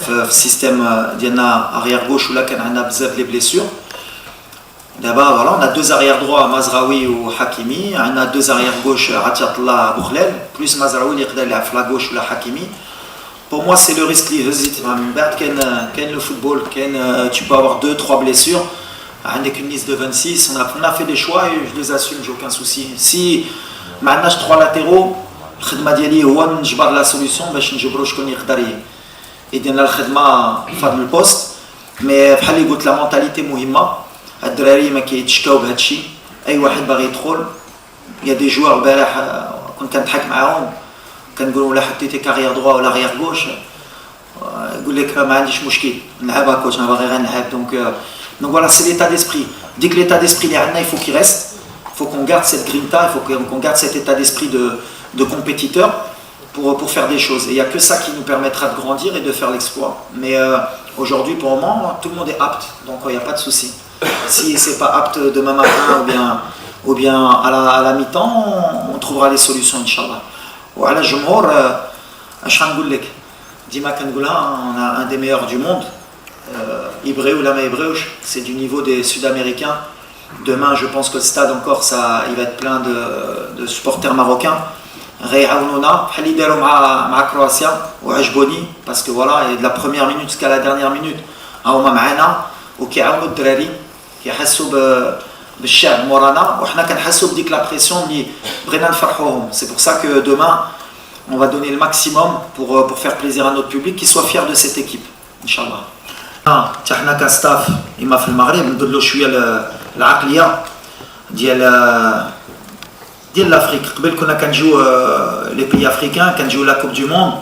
في السيستم ديالنا arrière gauche ولا كان عندنا بزاف لي بليسور. دابا فوالا on a deux arrière droit مزراوي وحكيمي, عندنا deux arrière gauche عطية الله بوخلال بلس مزراوي اللي يقدر يلعب في لا gauche ولا حكيمي. Pour moi c'est le risque اللي هزيت من بعد كاين le football كاين tu peux avoir 2-3 blessures. عندك une liste de 26, on a fait des choix et je les assume, j'ai aucun souci. Si ما عندناش 3 latéraux, الخدمة ديالي هو نجبر لا سوليسيون باش نجبرو شكون يقدر يدير الخدمة في هذا البوست. مي بحال اللي قلت لا مونتاليتي مهمة. هاد الدراري ما كيتشكاو بهذا الشيء, اي واحد باغي يدخل. يا دي جوار البارح كنت كنضحك معاهم كنقول ولا حطيتي كارير دروا ولا غير غوش يقول لك ما عنديش مشكل نلعب هكاك انا باغي غير نلعب. Donc voilà, c'est l'état d'esprit. Dès que l'état d'esprit est là, il faut qu'il reste. Il faut qu'on garde cette grinta, il faut qu'on garde cet état d'esprit de compétiteur pour faire des choses. Et il n'y a que ça qui nous permettra de grandir et de faire l'exploit. Mais aujourd'hui, pour le moment, tout le monde est apte. Donc il n'y a pas de souci. Si ce n'est pas apte demain matin ou bien à la mi-temps, on trouvera les solutions, Inch'Allah. Voilà, Jumhur, Dima Kangoula, on a un des meilleurs du monde. Hébreu ou lama hébreu, c'est du niveau des Sud-Américains. Demain, je pense que le stade encore, il va être plein de supporters marocains. Réaounona, Halidero ma Croatia, ou Ajboni, parce que voilà, et de la première minute jusqu'à la dernière minute, Aouma Maana, ou qui a un Drari, qui a Hassoub Bishab Morana, ou Hna kan Hassoub dit que la pression, ni Brennan Farhoum. C'est pour ça que demain, on va donner le maximum pour faire plaisir à notre public, qu'il soit fier de cette équipe, Inch'Allah. حنا كستاف إما في المغرب نديرلو شويه العقليه ديال لافريك. قبل كنا كنجيو لي بيي افريكان كنجيو لا كوب دو موند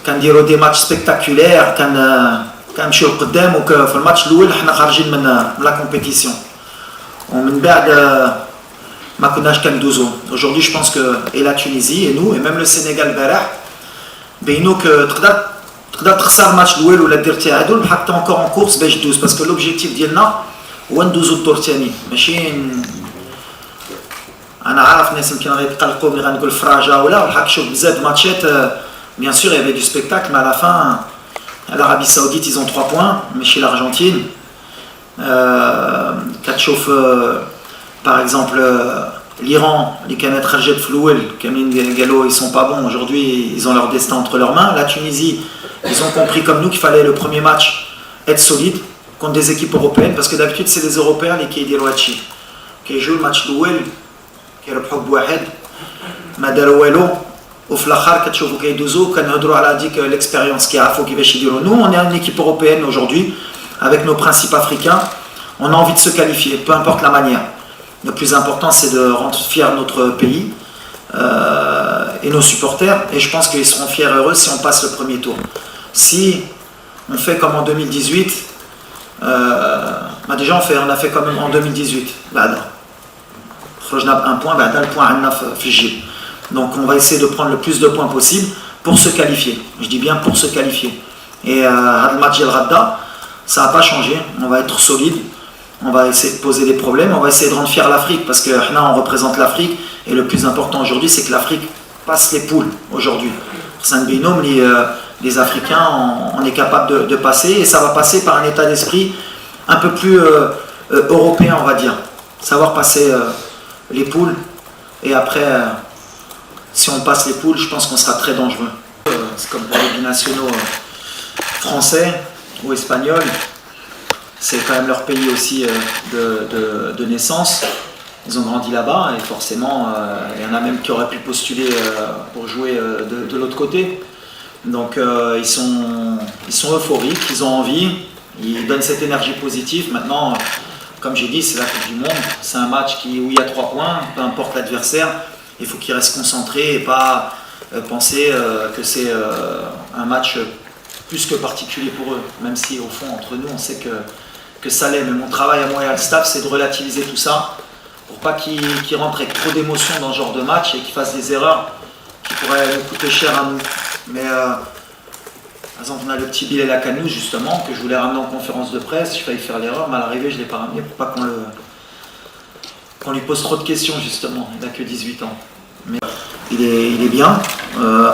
كنديرو دي ماتش سبيكتاكولير كنمشيو لقدام وفي الماتش الاول حنا خارجين من لا كومبيتيسيون ومن بعد ما كناش كندوزو. Aujourd'hui je pense que et la Tunisie et nous et même le Sénégal البارح بينو تقدر تخسر الماتش الاول ولا دير تعادل حتى encore en course باش دوز باسكو لوبجيكتيف ديالنا هو ندوزو الدور الثاني ماشي. انا عارف ناس يمكن غيتقلقوا ملي غنقول فراجا ولا الحق شوف بزاف ماتشات bien sûr il y avait du spectacle mais à la fin l'Arabie Saoudite ils ont 3 points mais chez l'Argentine كتشوف par exemple l'Iran les كانت خرجت في الاول كاملين قالوا ils sont pas bons aujourd'hui ils ont leur destin entre leurs mains. La Tunisie ils ont compris comme nous qu'il fallait le premier match être solide contre des équipes européennes parce que d'habitude c'est les Européens les qui يديروا هادشي كيجيو الماتش الاول كيربحوا بواحد ما داروا والو وفي الاخر كتشوفوا كيدوزوا كنهضروا على ديك l'expérience كيعرفوا كيفاش يديروا. Nous on est une équipe européenne aujourd'hui avec nos principes africains, on a envie de se qualifier peu importe la manière. Le plus important c'est de rendre fier notre pays et nos supporters et je pense qu'ils seront fiers et heureux si on passe le premier tour. Si on fait comme en 2018 déjà on a fait comme en 2018 خرجنا un point بعدا le point عندنا في الجيب. Donc on va essayer de prendre le plus de points possible pour se qualifier. Je dis bien pour se qualifier. Et هذا الماتش ديال غدا ça va pas changer, on va être solide. On va essayer de poser des problèmes, on va essayer de rendre fier l'Afrique parce que là on représente l'Afrique et le plus important aujourd'hui c'est que l'Afrique passe les poules aujourd'hui. C'est un binôme, les Africains on est capable de passer et ça va passer par un état d'esprit un peu plus européen on va dire. Savoir passer les poules et après si on passe les poules je pense qu'on sera très dangereux. C'est comme pour les binationaux français ou espagnols. C'est quand même leur pays aussi de naissance. Ils ont grandi là-bas et forcément, il y en a même qui auraient pu postuler pour jouer de l'autre côté. Donc ils sont euphoriques, ils ont envie, ils donnent cette énergie positive. Maintenant, comme j'ai dit, c'est la Coupe du Monde. C'est un match où il y a 3 points, peu importe l'adversaire. Il faut qu'ils restent concentrés et pas penser que c'est un match plus que particulier pour eux. Même si au fond, entre nous, on sait que ça l'est, mais mon travail à moi et à le staff c'est de relativiser tout ça pour pas qu'ils rentrent avec trop d'émotion dans ce genre de match et qu'ils fassent des erreurs qui pourraient nous coûter cher à nous. Mais par exemple on a le petit Bilal Akanou justement que je voulais ramener en conférence de presse, j'ai failli faire l'erreur mais à l'arrivée je l'ai pas ramené pour pas qu'on lui pose trop de questions justement, il n'a que 18 ans. Mais il est bien.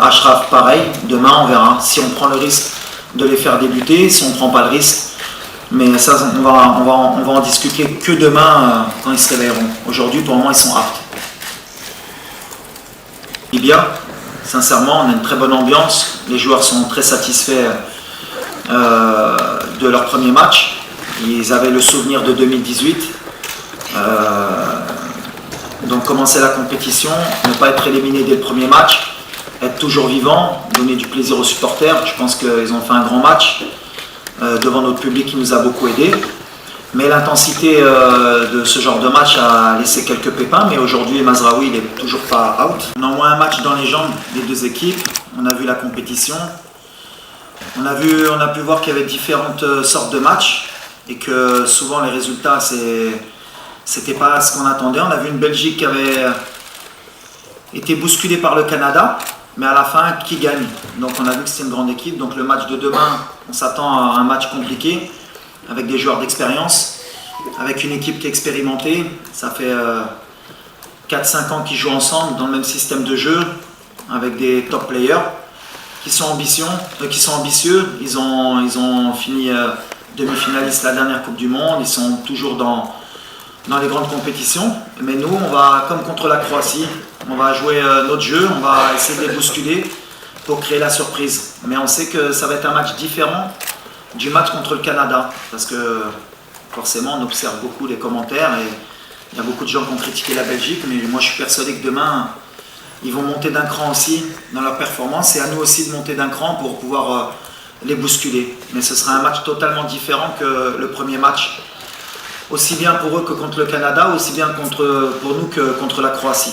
Ashraf pareil, demain on verra si on prend le risque de les faire débuter si on ne prend pas le risque. Mais ça, on va en discuter que demain quand ils se réveilleront. Aujourd'hui, pour le moment, ils sont aptes. Libya, sincèrement, on a une très bonne ambiance. Les joueurs sont très satisfaits de leur premier match. Ils avaient le souvenir de 2018. Donc commencer la compétition, ne pas être éliminé dès le premier match, être toujours vivant, donner du plaisir aux supporters. Je pense qu'ils ont fait un grand match devant notre public qui nous a beaucoup aidés. Mais l'intensité de ce genre de match a laissé quelques pépins. Mais aujourd'hui, Mazraoui, il n'est toujours pas out. On a au moins un match dans les jambes des deux équipes. On a vu la compétition. On a pu voir qu'il y avait différentes sortes de matchs et que souvent les résultats, c'était pas ce qu'on attendait. On a vu une Belgique qui avait été bousculée par le Canada, mais à la fin, qui gagne? Donc on a vu que c'était une grande équipe. Donc le match de demain, on s'attend à un match compliqué, avec des joueurs d'expérience, avec une équipe qui est expérimentée. Ça fait 4-5 ans qu'ils jouent ensemble dans le même système de jeu, avec des top players qui sont ambitieux. Ils ont fini demi-finalistes la dernière Coupe du Monde. Ils sont toujours dans les grandes compétitions. Mais nous, on va, comme contre la Croatie, on va jouer notre jeu, on va essayer de les bousculer pour créer la surprise. Mais on sait que ça va être un match différent du match contre le Canada, parce que forcément on observe beaucoup les commentaires et il y a beaucoup de gens qui ont critiqué la Belgique, mais moi je suis persuadé que demain ils vont monter d'un cran aussi dans leur performance et à nous aussi de monter d'un cran pour pouvoir les bousculer. Mais ce sera un match totalement différent que le premier match, aussi bien pour eux que contre le Canada, aussi bien pour nous que contre la Croatie.